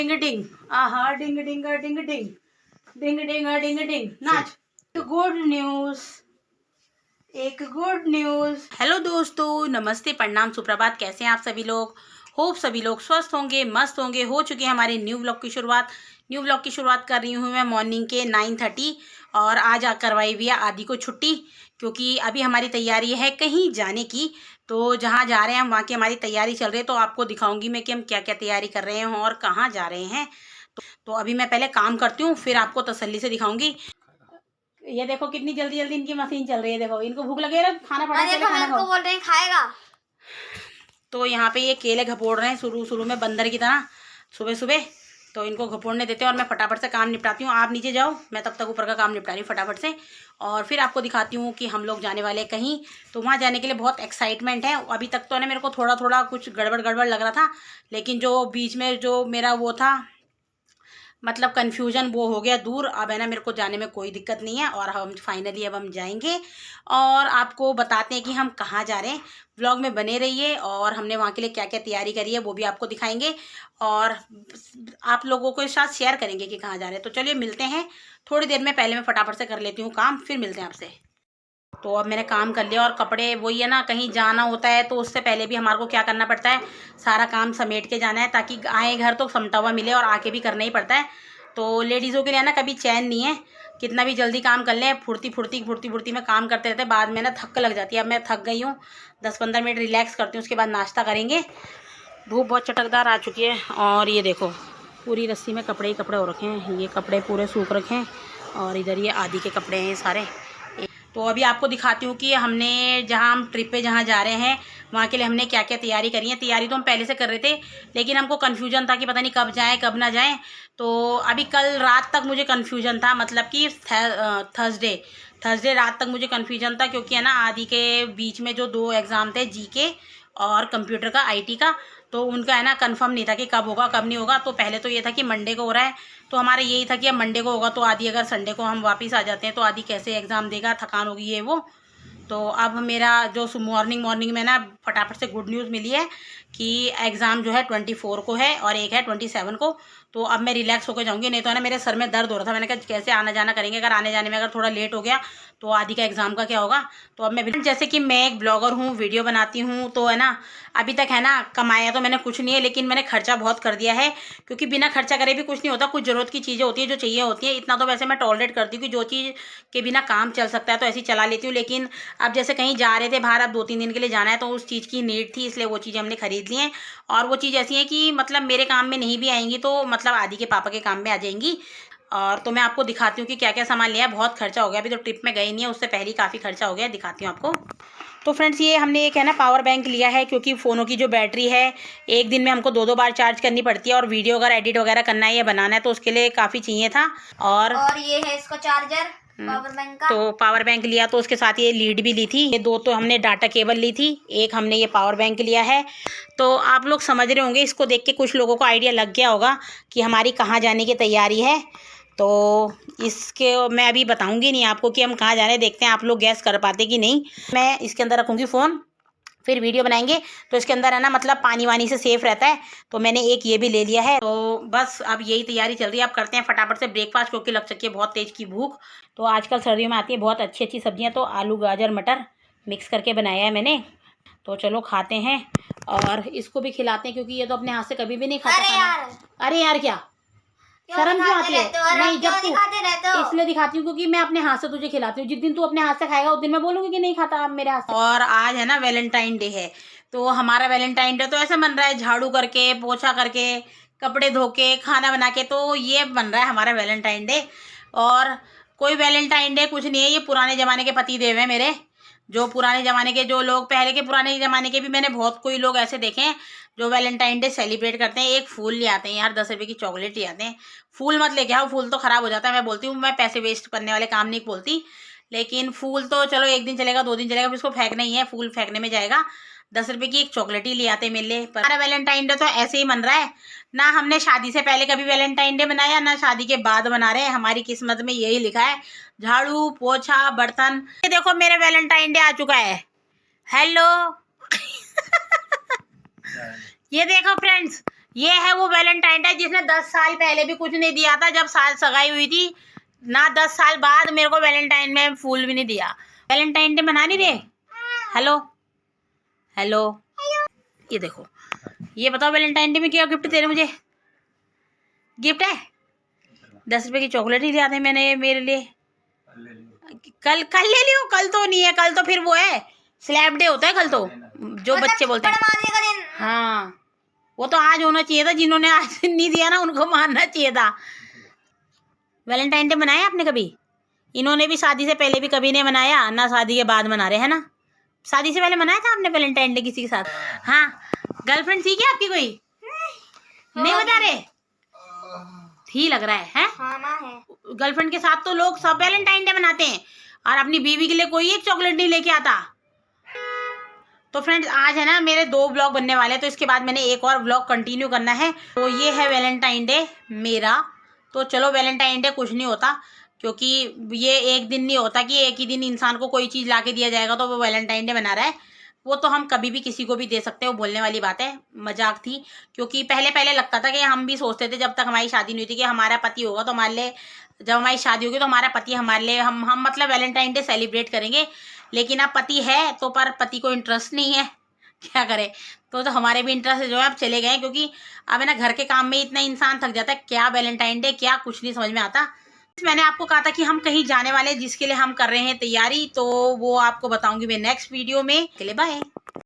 डिंग डिंग, आहा डिंग डिंग डिंग डिंग, डिंग डिंग डिंग डिंग, नाच। Good news, एक गुड न्यूज। हेलो दोस्तों, नमस्ते, प्रणाम, सुप्रभात। कैसे हैं आप सभी लोग? होप सभी लोग स्वस्थ होंगे, मस्त होंगे। हो चुकी है हमारी न्यू ब्लॉग की शुरुआत। न्यू ब्लॉग की शुरुआत कर रही हूँ मैं मॉर्निंग के 9:30 और आज करवाई हुई है आदि को छुट्टी, क्योंकि अभी हमारी तैयारी है कहीं जाने की। तो जहाँ जा रहे हैं हम वहाँ की हमारी तैयारी चल रही है, तो आपको दिखाऊंगी मैं कि हम क्या क्या तैयारी कर रहे हैं और कहाँ जा रहे हैं। तो अभी मैं पहले काम करती हूँ, फिर आपको तसल्ली से दिखाऊंगी। ये देखो कितनी जल्दी जल्दी इनकी मशीन चल रही है। देखो इनको भूख लगे, खाना पड़ा, खाना खाओ। बोल रहे हैं खाएगा। तो यहाँ पे ये केले घपोड़ रहे हैं शुरू में बंदर की तरह सुबह सुबह। तो इनको घपोड़ने देते हैं और मैं फटाफट से काम निपटाती हूँ। आप नीचे जाओ, मैं तब तक ऊपर का काम निपटा रही हूँ फटाफट से। और फिर आपको दिखाती हूँ कि हम लोग जाने वाले कहीं। तो वहाँ जाने के लिए बहुत एक्साइटमेंट है। अभी तक तो ना मेरे को थोड़ा थोड़ा कुछ गड़बड़ गड़बड़ लग रहा था, लेकिन जो बीच में जो मेरा वो था मतलब कन्फ्यूजन, वो हो गया दूर। अब है ना मेरे को जाने में कोई दिक्कत नहीं है और हम फाइनली अब हम जाएंगे और आपको बताते हैं कि हम कहाँ जा रहे हैं। व्लॉग में बने रहिए और हमने वहाँ के लिए क्या क्या तैयारी करी है वो भी आपको दिखाएंगे और आप लोगों के साथ शेयर करेंगे कि कहाँ जा रहे हैं। तो चलिए मिलते हैं थोड़ी देर में। पहले मैं फटाफट से कर लेती हूँ काम, फिर मिलते हैं आपसे। तो अब मैंने काम कर लिया और कपड़े वही है ना, कहीं जाना होता है तो उससे पहले भी हमारे को क्या करना पड़ता है, सारा काम समेट के जाना है ताकि आए घर तो समटा हुआ मिले और आके भी करना ही पड़ता है। तो लेडीज़ों के लिए ना कभी चैन नहीं है, कितना भी जल्दी काम कर लें फुर्ती फुर्ती फुर्ती फुर्ती में काम करते रहते हैं, बाद में ना थक लग जाती है। अब मैं थक गई हूँ, 10-15 मिनट रिलैक्स करती हूँ, उसके बाद नाश्ता करेंगे। धूप बहुत चटकदार आ चुकी है और ये देखो पूरी रस्सी में कपड़े ही कपड़े हो रखे हैं। ये कपड़े पूरे सूख रखे हैं और इधर ये आदि के कपड़े हैं सारे। तो अभी आपको दिखाती हूँ कि हमने जहाँ हम ट्रिप पे जहाँ जा रहे हैं वहाँ के लिए हमने क्या क्या तैयारी करी है। तैयारी तो हम पहले से कर रहे थे, लेकिन हमको कन्फ्यूजन था कि पता नहीं कब जाएँ कब ना जाएँ। तो अभी कल रात तक मुझे कन्फ्यूजन था, मतलब कि थर्सडे रात तक मुझे कन्फ्यूजन था, क्योंकि है ना आदि के बीच में जो 2 एग्ज़ाम थे, जीके और कंप्यूटर का, आईटी का। तो उनका है ना कंफर्म नहीं था कि कब होगा कब नहीं होगा। तो पहले तो ये था कि मंडे को हो रहा है, तो हमारा यही था कि अब मंडे को होगा तो आदि अगर संडे को हम वापस आ जाते हैं तो आदि कैसे एग्ज़ाम देगा, थकान होगी ये वो। तो अब मेरा जो मॉर्निंग में ना फटाफट से गुड न्यूज़ मिली है कि एग्ज़ाम जो है 24 को है और एक है 27 को। तो अब मैं रिलैक्स होकर जाऊंगी, नहीं तो है ना मेरे सर में दर्द हो रहा था। मैंने कहा कैसे आना जाना करेंगे, अगर आने जाने में अगर थोड़ा लेट हो गया तो आदि का एग्ज़ाम का क्या होगा। तो अब मैं जैसे कि मैं एक ब्लॉगर हूँ, वीडियो बनाती हूँ, तो है ना अभी तक है ना कमाया तो मैंने कुछ नहीं है, लेकिन मैंने खर्चा बहुत कर दिया है, क्योंकि बिना खर्चा करे भी कुछ नहीं होता। कुछ ज़रूरत की चीज़ें होती है जो चाहिए होती है। इतना तो वैसे मैं टॉलरेट करती हूँ कि जो चीज़ के बिना काम चल सकता है तो ऐसी चला लेती हूँ। लेकिन अब जैसे कहीं जा रहे थे बाहर, अब 2-3 दिन के लिए जाना है, तो उस चीज़ की नीड थी, इसलिए वो चीज़ें हमने खरीद ली हैं। और वो चीज़ ऐसी है कि मतलब मेरे काम में नहीं भी आएंगी तो मतलब आदि के पापा के काम में आ जाएंगी। और तो मैं आपको दिखाती हूँ कि क्या क्या सामान लिया है। बहुत खर्चा हो गया, अभी तो ट्रिप में गई नहीं है, उससे पहले ही काफ़ी खर्चा हो गया। दिखाती हूँ आपको। तो फ्रेंड्स ये हमने एक है ना पावर बैंक लिया है, क्योंकि फ़ोनों की जो बैटरी है एक दिन में हमको 2-2 बार चार्ज करनी पड़ती है, और वीडियो अगर एडिट वगैरह करना है या बनाना है तो उसके लिए काफ़ी चाहिए था। और ये है इसका चार्जर पावर बैंक का। तो पावर बैंक लिया, तो उसके साथ ये लीड भी ली थी। ये 2 तो हमने डाटा केबल ली थी, एक हमने ये पावर बैंक लिया है। तो आप लोग समझ रहे होंगे, इसको देख के कुछ लोगों को आइडिया लग गया होगा कि हमारी कहाँ जाने की तैयारी है। तो इसके मैं अभी बताऊंगी नहीं आपको कि हम कहाँ जा रहे हैं, देखते हैं आप लोग गैस कर पाते कि नहीं। मैं इसके अंदर रखूँगी फ़ोन, फिर वीडियो बनाएंगे तो इसके अंदर है ना मतलब पानी वानी से सेफ रहता है। तो मैंने एक ये भी ले लिया है। तो बस अब यही तैयारी चल रही है। अब करते हैं फटाफट से ब्रेकफास्ट, क्योंकि लग चुकी है बहुत तेज़ की भूख। तो आजकल सर्दियों में आती है बहुत अच्छी अच्छी सब्जियां, तो आलू गाजर मटर मिक्स करके बनाया है मैंने। तो चलो खाते हैं और इसको भी खिलाते हैं, क्योंकि ये तो अपने हाथ से कभी भी नहीं खाता खाना। अरे यार क्या शर्म क्यों आती है? नहीं, जब तू इसलिए दिखाती हूँ क्योंकि मैं अपने हाथ से तुझे खिलाती हूँ। जिस दिन तू अपने हाथ से खाएगा उस दिन मैं बोलूँगी कि नहीं खाता आप मेरे हाथ से। और आज है ना वैलेंटाइन डे है, तो हमारा वैलेंटाइन डे तो ऐसे बन रहा है झाड़ू करके, पोछा करके, कपड़े धो के, खाना बना के। तो ये बन रहा है हमारा वैलेंटाइन डे। और कोई वैलेंटाइन डे कुछ नहीं है, ये पुराने ज़माने के पति देव हैं मेरे। जो पुराने ज़माने के जो लोग, पहले के पुराने ज़माने के भी मैंने बहुत कोई लोग ऐसे देखे हैं जो वैलेंटाइन डे सेलिब्रेट करते हैं। एक फूल ले आते हैं यार, 10 रुपये की चॉकलेट ले आते हैं। फूल मत लेके आओ, फूल तो ख़राब हो जाता है। मैं बोलती हूँ, मैं पैसे वेस्ट करने वाले काम नहीं बोलती, लेकिन फूल तो चलो 1 दिन चलेगा 2 दिन चलेगा, फिर इसको फेंकना ही है, फूल फेंकने में जाएगा। 10 रुपये की एक चॉकलेट ही ले आते हैं मेरे लिए। पर हमारा वैलेंटाइन डे तो ऐसे ही बन रहा है ना। हमने शादी से पहले कभी वैलेंटाइन डे बनाया, ना शादी के बाद बना रहे हैं। हमारी किस्मत में यही लिखा है, झाड़ू पोछा बर्तन। ये देखो मेरे वैलेंटाइन डे आ चुका है। हेलो ये देखो फ्रेंड्स, ये है वो वैलेंटाइन डे जिसने 10 साल पहले भी कुछ नहीं दिया था, जब सगाई हुई थी ना, 10 साल बाद मेरे को वैलेंटाइन में फूल भी नहीं दिया। वैलेंटाइन डे मना नहीं रहे। हेलो हेलो, ये देखो, ये बताओ वैलेंटाइन डे में क्या गिफ्ट दे रहे मुझे? गिफ्ट है 10 रुपए की चॉकलेट ही ले आते मैंने मेरे लिए। कल कल ले लियो, कल तो नहीं है, कल तो फिर वो है स्लैब डे होता है कल तो, जो बच्चे बोलते हैं। मारने का दिन। हाँ, वो तो आज होना चाहिए था, जिन्होंने आज नहीं दिया ना उनको मानना चाहिए था। वैलेंटाइन डे मनाया आपने कभी? इन्होंने भी शादी से पहले भी कभी नहीं मनाया ना, शादी के बाद मना रहे हैं ना। शादी से पहले मनाया था आपने वैलेंटाइन डे किसी के साथ? हाँ, गर्लफ्रेंड थी क्या आपकी कोई? नहीं बता रहे, थी लग रहा है? हाँ ना है। गर्लफ्रेंड के साथ तो लोग सब वैलेंटाइन डे मनाते हैं, और अपनी बीवी के लिए कोई एक चॉकलेट नहीं लेके आता। तो फ्रेंड्स, आज है ना मेरे 2 ब्लॉग बनने वाले हैं, तो इसके बाद मैंने एक और ब्लॉग कंटिन्यू करना है। तो ये है वैलेंटाइन डे मेरा। तो चलो, वैलेंटाइन डे कुछ नहीं होता, क्योंकि ये एक दिन नहीं होता कि एक ही दिन इंसान को कोई चीज़ ला के दिया जाएगा तो वो वैलेंटाइन डे मना रहा है। वो तो हम कभी भी किसी को भी दे सकते हैं, वो बोलने वाली बात है, मजाक थी। क्योंकि पहले पहले लगता था कि हम भी सोचते थे जब तक हमारी शादी नहीं हुई थी कि हमारा पति होगा तो हमारे लिए, जब हमारी शादी होगी तो हमारा पति हमारे लिए, हम मतलब वैलेंटाइन डे सेलिब्रेट करेंगे। लेकिन अब पति है तो, पर पति को इंटरेस्ट नहीं है, क्या करे। तो हमारे भी इंटरेस्ट जो है अब चले गए, क्योंकि अब है ना घर के काम में इतना इंसान थक जाता है, क्या वैलेंटाइन डे क्या कुछ नहीं समझ में आता। मैंने आपको कहा था कि हम कहीं जाने वाले, जिसके लिए हम कर रहे हैं तैयारी, तो वो आपको बताऊंगी मैं नेक्स्ट वीडियो में। के लिए बाय।